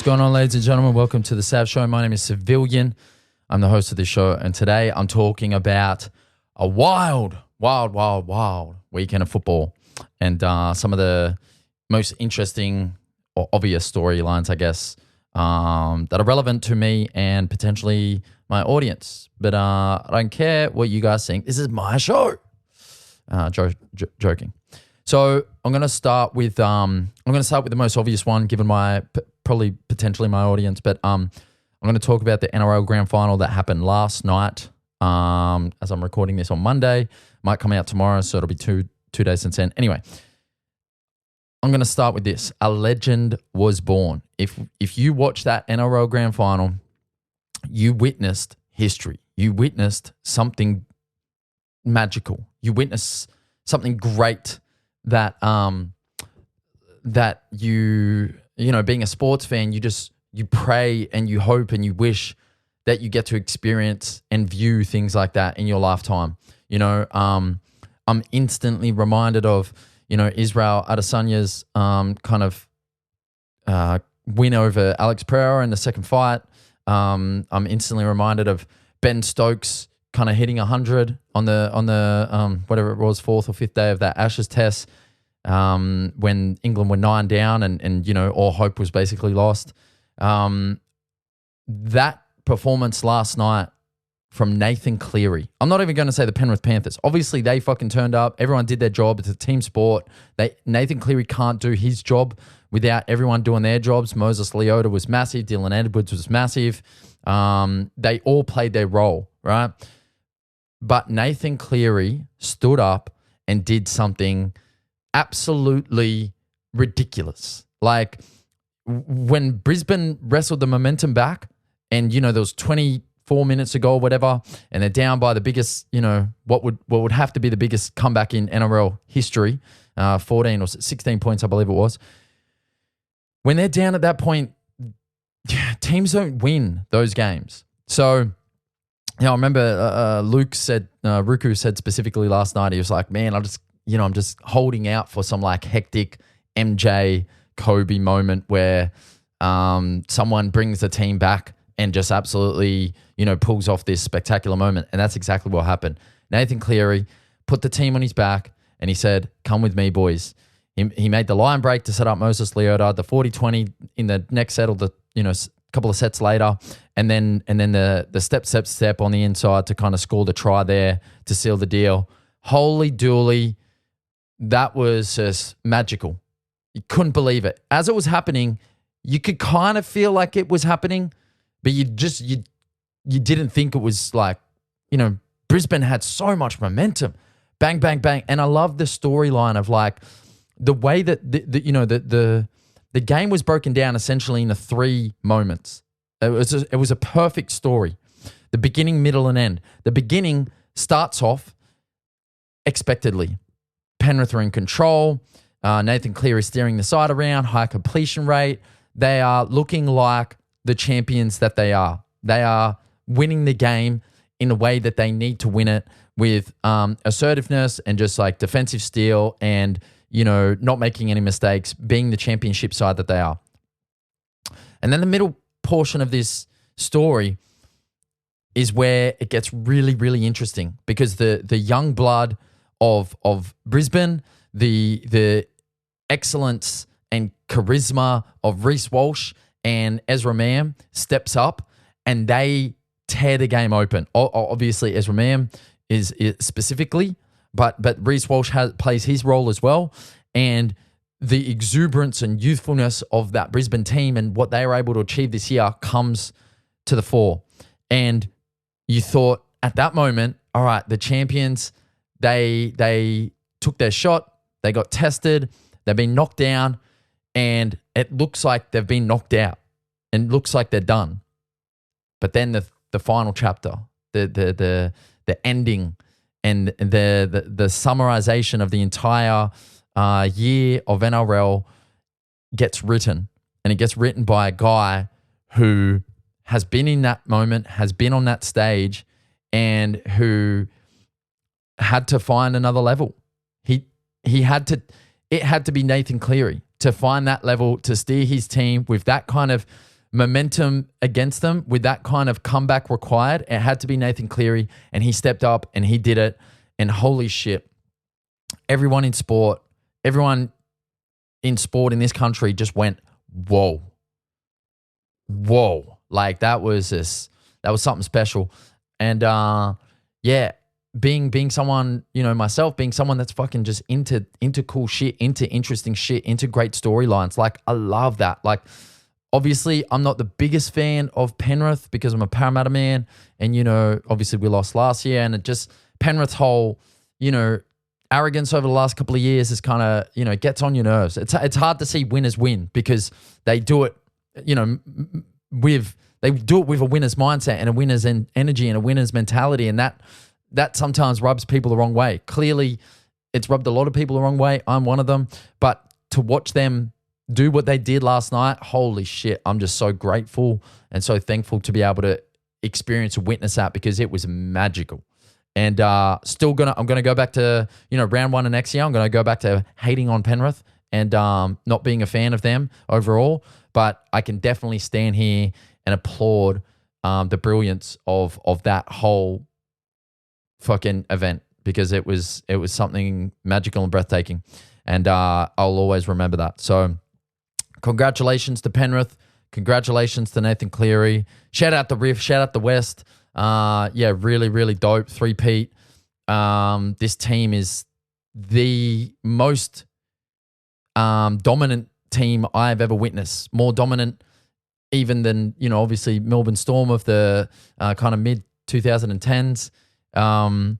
going on, ladies and gentlemen? Welcome to the Sav Show. My name is Savilian. I'm the host of this show, and today I'm talking about a wild weekend of football and some of the most interesting or obvious storylines, I guess, that are relevant to me and potentially my audience. But I don't care what you guys think. This is my show. Joking. So I'm going to start with the most obvious one, given my potentially my audience. But I'm going to talk about the NRL Grand Final that happened last night. As I'm recording this on Monday, might come out tomorrow, so it'll be two days since then. Anyway, I'm going to start with this: a legend was born. If you watch that NRL Grand Final, you witnessed history. You witnessed something magical. You witnessed something great that you know, being a sports fan, you pray and you hope and you wish that you get to experience and view things like that in your lifetime. You know, I'm instantly reminded of, you know, Israel Adesanya's kind of win over Alex Pereira in the second fight. I'm instantly reminded of Ben Stokes kind of hitting 100 on the whatever it was, fourth or fifth day of that Ashes test, when England were 9 down and you know, all hope was basically lost. That performance last night from Nathan Cleary. I'm not even going to say the Penrith Panthers. Obviously, they fucking turned up. Everyone did their job. It's a team sport. Nathan Cleary can't do his job without everyone doing their jobs. Moses Leota was massive. Dylan Edwards was massive. They all played their role, right? But Nathan Cleary stood up and did something absolutely ridiculous. Like when Brisbane wrestled the momentum back and, you know, there was 24 minutes to go or whatever, and they're down by the biggest, you know, what would have to be the biggest comeback in NRL history, 14 or 16 points, I believe it was. When they're down at that point, teams don't win those games. So, you know, I remember Ruku said specifically last night, he was like, man, I'm just holding out for some like hectic MJ Kobe moment where someone brings the team back and just absolutely, you know, pulls off this spectacular moment. And that's exactly what happened. Nathan Cleary put the team on his back and he said, come with me, boys. He made the line break to set up Moses Leota, the 40-20 in the next set, or the, you know, couple of sets later, and then the step on the inside to kind of score the try there to seal the deal. Holy dooly, that was just magical. You couldn't believe it. As it was happening, you could kind of feel like it was happening, but you didn't think it was like, you know, Brisbane had so much momentum. Bang, bang, bang. And I love the storyline of like the way that the game was broken down essentially into 3 moments. It was a perfect story. The beginning, middle, and end. The beginning starts off expectedly. Penrith are in control. Nathan Cleary steering the side around, high completion rate. They are looking like the champions that they are. They are winning the game in a way that they need to win it, with assertiveness and just like defensive steel and, you know, not making any mistakes, being the championship side that they are. And then the middle portion of this story is where it gets really, really interesting, because the young blood of Brisbane, the excellence and charisma of Reece Walsh and Ezra Mam steps up and they tear the game open. Obviously, Ezra Mam is specifically, but Reece Walsh plays his role as well. And the exuberance and youthfulness of that Brisbane team and what they were able to achieve this year comes to the fore. And you thought at that moment, all right, the champions, they took their shot, they got tested, they've been knocked down, and it looks like they've been knocked out and looks like they're done. But then the final chapter, the ending and the summarization of the entire year of NRL gets written, and it gets written by a guy who has been in that moment, has been on that stage, and who had to find another level. It had to be Nathan Cleary to find that level, to steer his team with that kind of momentum against them with that kind of comeback required, it had to be Nathan Cleary, and he stepped up and he did it. And holy shit, everyone in sport in this country just went, whoa. Like that was something special. And being someone, myself, being someone that's fucking just into cool shit, into interesting shit, into great storylines. Like I love that. Like obviously I'm not the biggest fan of Penrith because I'm a Parramatta man, and obviously we lost last year, and it just Penrith's whole, arrogance over the last couple of years is kind of, gets on your nerves. It's hard to see winners win because they do it, with a winner's mindset and a winner's energy and a winner's mentality, and that sometimes rubs people the wrong way. Clearly, it's rubbed a lot of people the wrong way. I'm one of them. But to watch them do what they did last night, holy shit, I'm just so grateful and so thankful to be able to experience and witness that because it was magical. And I'm gonna go back to round one of next year. I'm gonna go back to hating on Penrith and not being a fan of them overall. But I can definitely stand here and applaud the brilliance of that whole fucking event because it was something magical and breathtaking, and I'll always remember that. So congratulations to Penrith, congratulations to Nathan Cleary, shout out the Riff, shout out the West. Really, really dope. 3-peat. This team is the most dominant team I've ever witnessed. More dominant even than, obviously Melbourne Storm of the kind of mid 2010s. The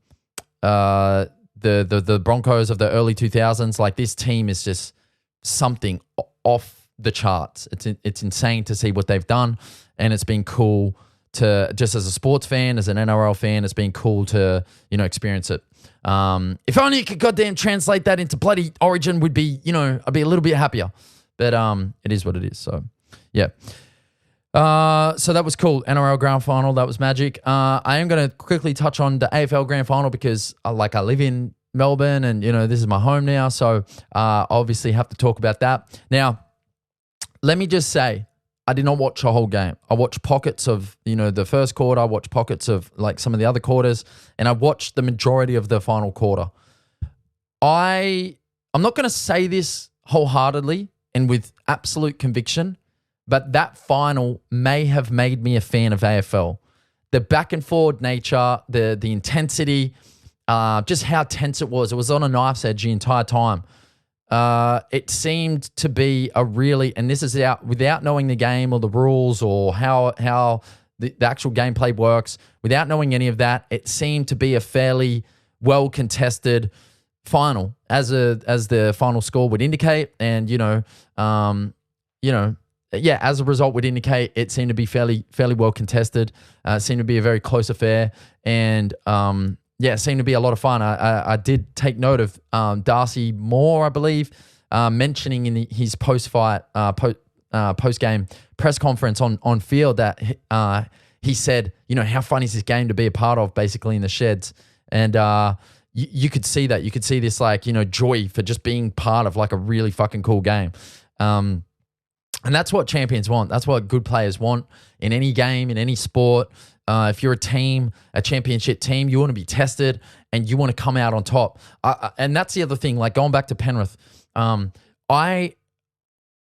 Broncos of the early 2000s. Like this team is just something off the charts. It's insane to see what they've done, and it's been cool to, just as a sports fan, as an NRL fan, it's been cool to, experience it. If only you could goddamn translate that into bloody Origin, I'd be a little bit happier. But it is what it is. So, yeah. So that was cool. NRL Grand Final, that was magic. I am going to quickly touch on the AFL Grand Final because I live in Melbourne and, this is my home now. So obviously have to talk about that. Now, let me just say, I did not watch a whole game. I watched pockets of, the first quarter. I watched pockets of some of the other quarters, and I watched the majority of the final quarter. I'm not going to say this wholeheartedly and with absolute conviction, but that final may have made me a fan of AFL. The back and forward nature, the intensity, just how tense it was. It was on a knife's edge the entire time. It seemed to be a really, and this is without knowing the game or the rules or how the actual gameplay works, without knowing any of that, it seemed to be a fairly well contested final, as the final score would indicate, and as a result would indicate, it seemed to be fairly well contested. It seemed to be a very close affair, and it seemed to be a lot of fun. I did take note of Darcy Moore, I believe, mentioning in his post-fight, post-game press conference on field that he said, how fun is this game to be a part of, basically in the sheds. And you could see that. You could see this joy for just being part of a really fucking cool game. And that's what champions want. That's what good players want in any game, in any sport. If you're a team, a championship team, you want to be tested and you want to come out on top. And that's the other thing, going back to Penrith. I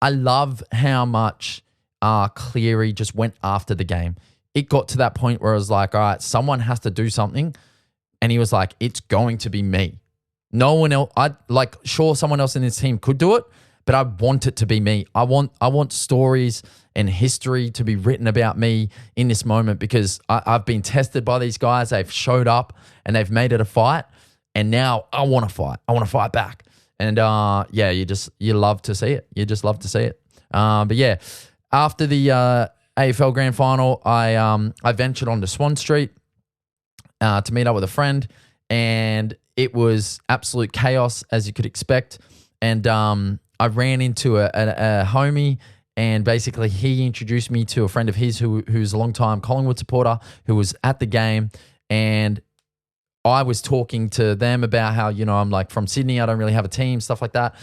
love how much Cleary just went after the game. It got to that point where I was like, all right, someone has to do something. And he was like, it's going to be me. No one else. Sure, someone else in this team could do it, but I want it to be me. I want stories and history to be written about me in this moment because I've been tested by these guys. They've showed up and they've made it a fight. And now I want to fight. I want to fight back. And you love to see it. You just love to see it. But yeah, after the AFL Grand Final, I ventured onto Swan Street to meet up with a friend, and it was absolute chaos as you could expect. And I ran into a homie, and basically he introduced me to a friend of his who's a longtime Collingwood supporter who was at the game, and I was talking to them about how, I'm from Sydney, I don't really have a team, stuff like that.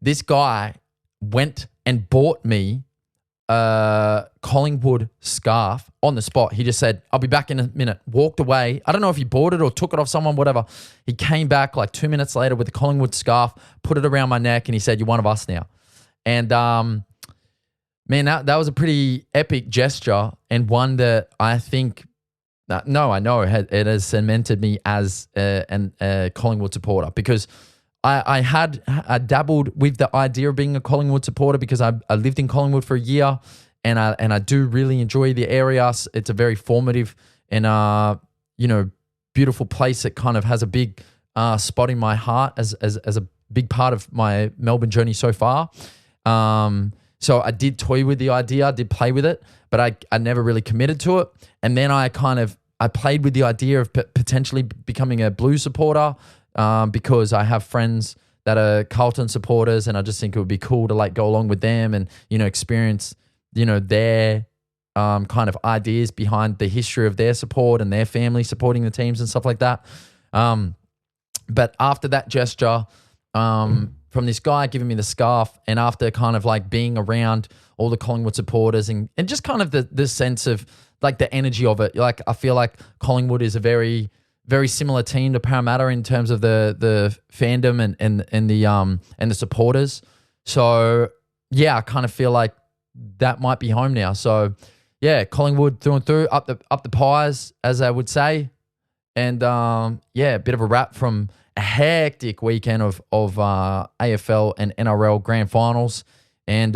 This guy went and bought me Collingwood scarf on the spot. He just said, I'll be back in a minute. Walked away. I don't know if he bought it or took it off someone, whatever. He came back like 2 minutes later with the Collingwood scarf, put it around my neck, and he said, you're one of us now. And man, that was a pretty epic gesture, and one that I think, I know it has cemented me as a Collingwood supporter, because I dabbled with the idea of being a Collingwood supporter because I lived in Collingwood for a year, and I do really enjoy the area. It's a very formative and beautiful place that kind of has a big spot in my heart as a big part of my Melbourne journey so far. So I did toy with the idea, I did play with it, but I never really committed to it. And then I played with the idea of potentially becoming a Blues supporter, because I have friends that are Carlton supporters, and I just think it would be cool to like go along with them and, experience, their kind of ideas behind the history of their support and their family supporting the teams and stuff like that. But after that gesture, from this guy giving me the scarf, and after kind of like being around all the Collingwood supporters and just kind of the sense of like the energy of it, like I feel like Collingwood is a very, very similar team to Parramatta in terms of the fandom and the supporters. So yeah, I kind of feel like that might be home now. So yeah, Collingwood through and through, up the pies, as I would say. And a bit of a wrap from a hectic weekend of AFL and NRL Grand Finals, and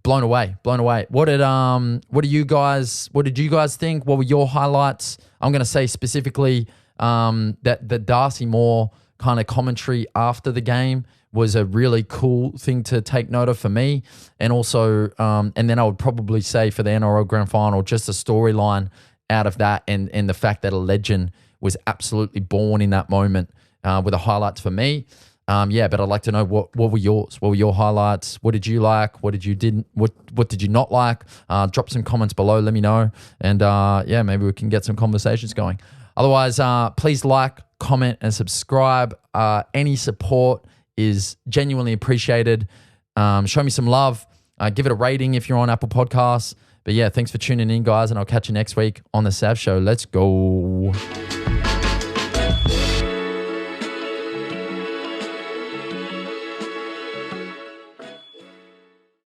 blown away. What did you guys think? What were your highlights? I'm going to say specifically that the Darcy Moore kind of commentary after the game was a really cool thing to take note of for me, and also and then I would probably say for the NRL Grand Final, just the storyline out of that, and the fact that a legend was absolutely born in that moment, were the highlights for me. But I'd like to know what were yours? What were your highlights? What did you like? What did you not like? Drop some comments below. Let me know, and maybe we can get some conversations going. Otherwise, please like, comment, and subscribe. Any support is genuinely appreciated. Show me some love. Give it a rating if you're on Apple Podcasts. But yeah, thanks for tuning in, guys, and I'll catch you next week on the Sav Show. Let's go.